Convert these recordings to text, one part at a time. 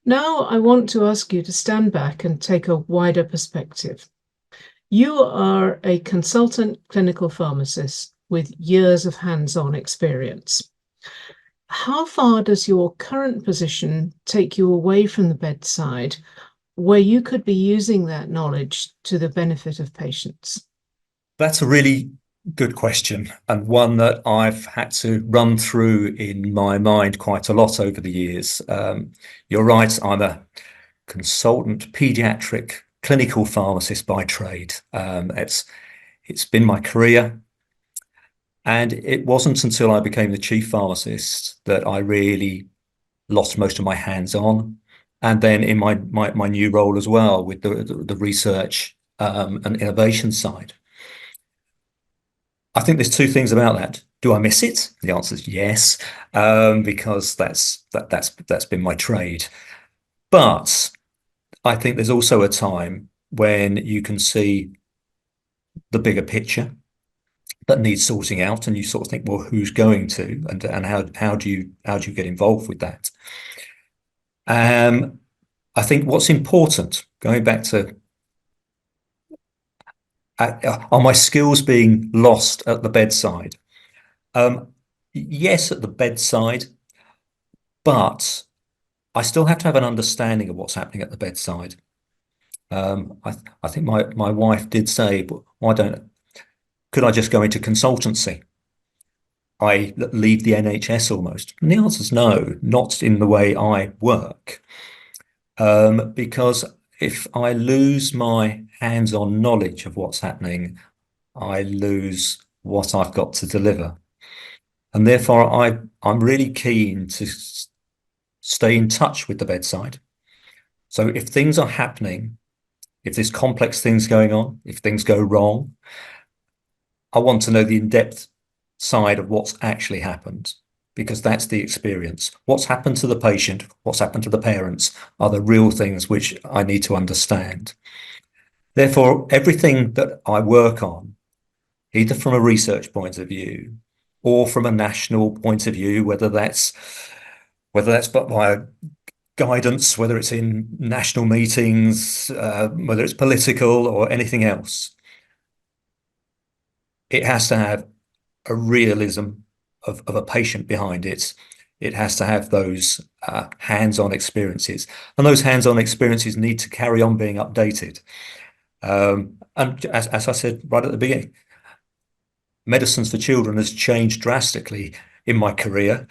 Now I want to ask you to stand back and take a wider perspective. You are a consultant clinical pharmacist with years of hands-on experience. How far does your current position take you away from the bedside, where you could be using that knowledge to the benefit of patients? That's a really good question, and one that I've had to run through in my mind quite a lot over the years. You're right, I'm a consultant paediatric clinical pharmacist by trade. It's been my career, and it wasn't until I became the chief pharmacist that I really lost most of my hands-on. And then in my new role as well with the research and innovation side. I think there's two things about that. Do I miss it? The answer is yes, because that's been my trade. But I think there's also a time when you can see the bigger picture that needs sorting out, and you sort of think, well, who's going to, and how do you get involved with that? I think what's important, going back to are my skills being lost at the bedside? Yes, at the bedside, but I still have to have an understanding of what's happening at the bedside. I think my wife did say, could I just go into consultancy? I leave the NHS almost. And the answer is no, not in the way I work. Because if I lose my hands-on knowledge of what's happening, I lose what I've got to deliver. And therefore, I'm really keen to stay in touch with the bedside. So if things are happening, if there's complex things going on, if things go wrong, I want to know the in-depth side of what's actually happened, because that's the experience. What's happened to the patient, what's happened to the parents are the real things which I need to understand. Therefore, everything that I work on, either from a research point of view or from a national point of view, whether that's by guidance, whether it's in national meetings, whether it's political or anything else, it has to have a realism of a patient behind it. It has to have those hands-on experiences, and those hands-on experiences need to carry on being updated. And as I said right at the beginning, medicines for children has changed drastically in my career,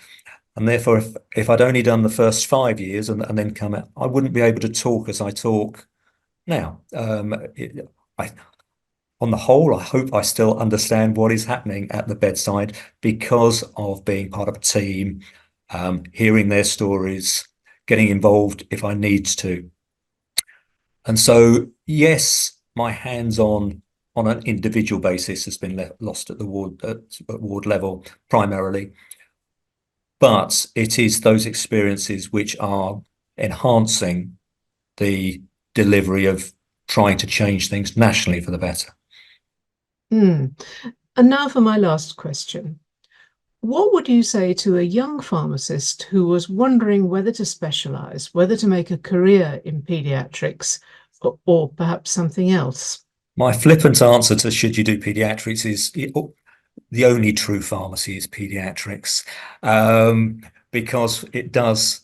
and therefore if I'd only done the first 5 years and then come out, I wouldn't be able to talk as I talk now. On the whole, I hope I still understand what is happening at the bedside because of being part of a team, hearing their stories, getting involved if I need to. And so, yes, my hands-on on an individual basis has been lost at the ward level primarily, but it is those experiences which are enhancing the delivery of trying to change things nationally for the better. And now for my last question. What would you say to a young pharmacist who was wondering whether to specialize, whether to make a career in pediatrics or perhaps something else? My flippant answer to should you do pediatrics is the only true pharmacy is pediatrics, because it does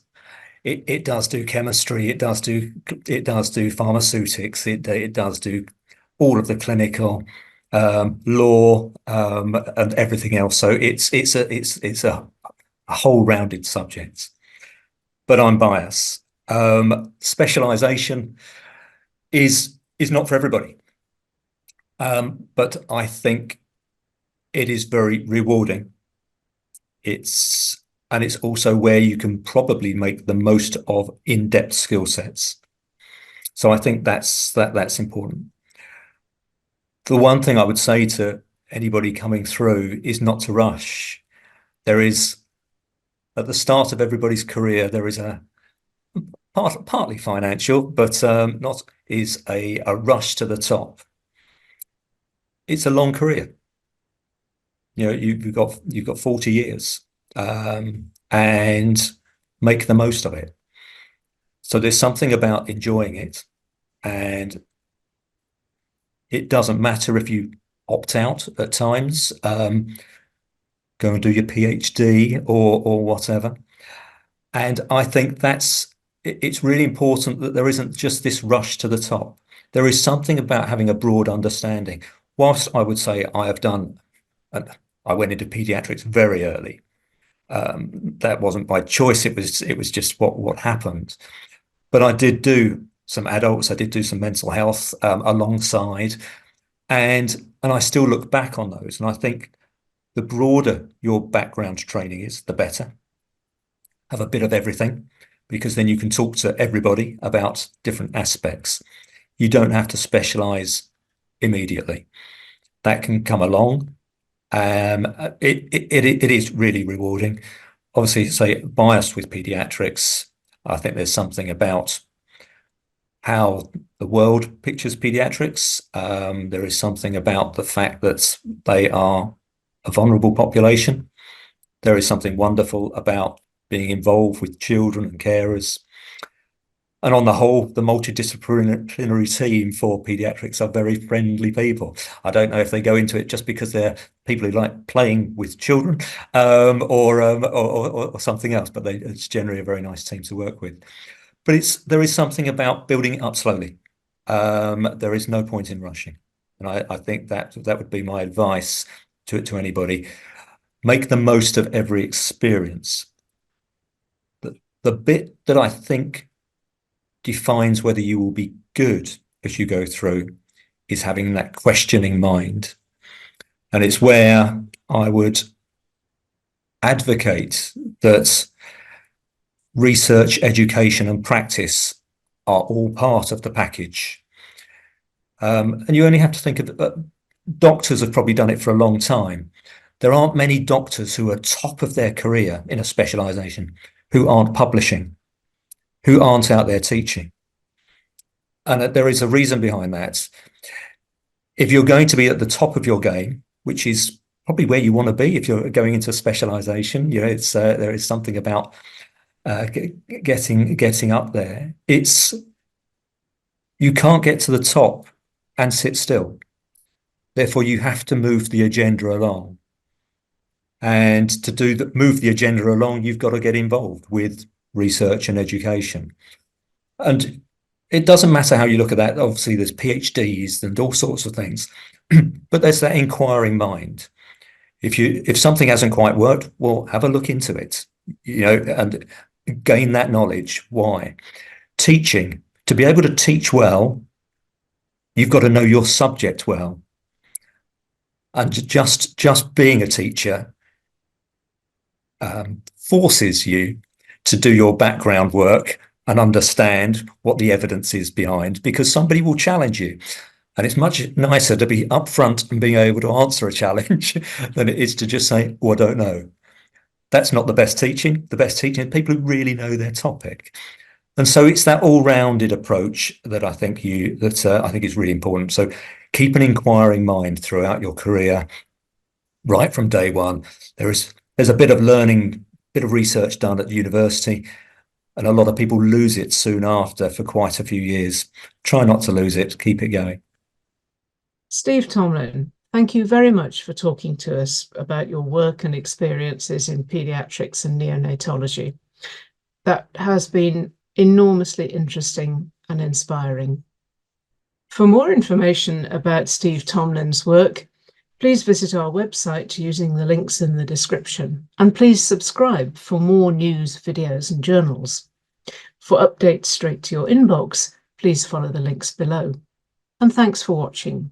do chemistry, it does do pharmaceutics, it does do all of the clinical law and everything else. So it's a whole rounded subject. But I'm biased. Specialization is not for everybody. But I think it is very rewarding. It's also where you can probably make the most of in-depth skill sets. So I think that's important. The one thing I would say to anybody coming through is not to rush. There is, at the start of everybody's career, there is a partly financial, but not is a rush to the top. It's a long career. You know, you've got 40 years, and make the most of it. So there's something about enjoying it, and it doesn't matter if you opt out at times, go and do your PhD or whatever. And I think it's really important that there isn't just this rush to the top. There is something about having a broad understanding. Whilst I would say I went into paediatrics very early. That wasn't by choice. It was just what happened. But I did do some adults. I did do some mental health alongside, and I still look back on those. And I think the broader your background training is, the better. Have a bit of everything, because then you can talk to everybody about different aspects. You don't have to specialize immediately. That can come along. It is really rewarding. Obviously, say biased with paediatrics, I think there's something about how the world pictures paediatrics. There is something about the fact that they are a vulnerable population. There is something wonderful about being involved with children and carers. And on the whole, the multidisciplinary team for paediatrics are very friendly people. I don't know if they go into it just because they're people who like playing with children, or something else, but it's generally a very nice team to work with. But there is something about building it up slowly. There is no point in rushing. And I think that would be my advice to anybody. Make the most of every experience. The bit that I think defines whether you will be good as you go through is having that questioning mind. And it's where I would advocate that research, education, and practice are all part of the package. And you only have to think of doctors have probably done it for a long time. There aren't many doctors who are top of their career in a specialization who aren't publishing, who aren't out there teaching. And there is a reason behind that. If you're going to be at the top of your game, which is probably where you want to be if you're going into specialization, there is something about getting up there. You can't get to the top and sit still. Therefore, you have to move the agenda along. And to move the agenda along, you've got to get involved with research and education. And it doesn't matter how you look at that. Obviously, there's PhDs and all sorts of things, but there's that inquiring mind. If something hasn't quite worked, well, have a look into it, and gain that knowledge. Why? Teaching. To be able to teach well, you've got to know your subject well. And just being a teacher forces you to do your background work and understand what the evidence is behind, because somebody will challenge you. And it's much nicer to be upfront and being able to answer a challenge than it is to just say, oh, I don't know. That's not the best teaching. The best teaching is people who really know their topic. And so it's that all-rounded approach that I think is really important. So keep an inquiring mind throughout your career, right from day one. There's a bit of learning, bit of research done at university, and a lot of people lose it soon after for quite a few years. Try not to lose it. Keep it going. Steve Tomlin, thank you very much for talking to us about your work and experiences in paediatrics and neonatology. That has been enormously interesting and inspiring. For more information about Steve Tomlin's work, please visit our website using the links in the description, and please subscribe for more news, videos and journals. For updates straight to your inbox, please follow the links below. And thanks for watching.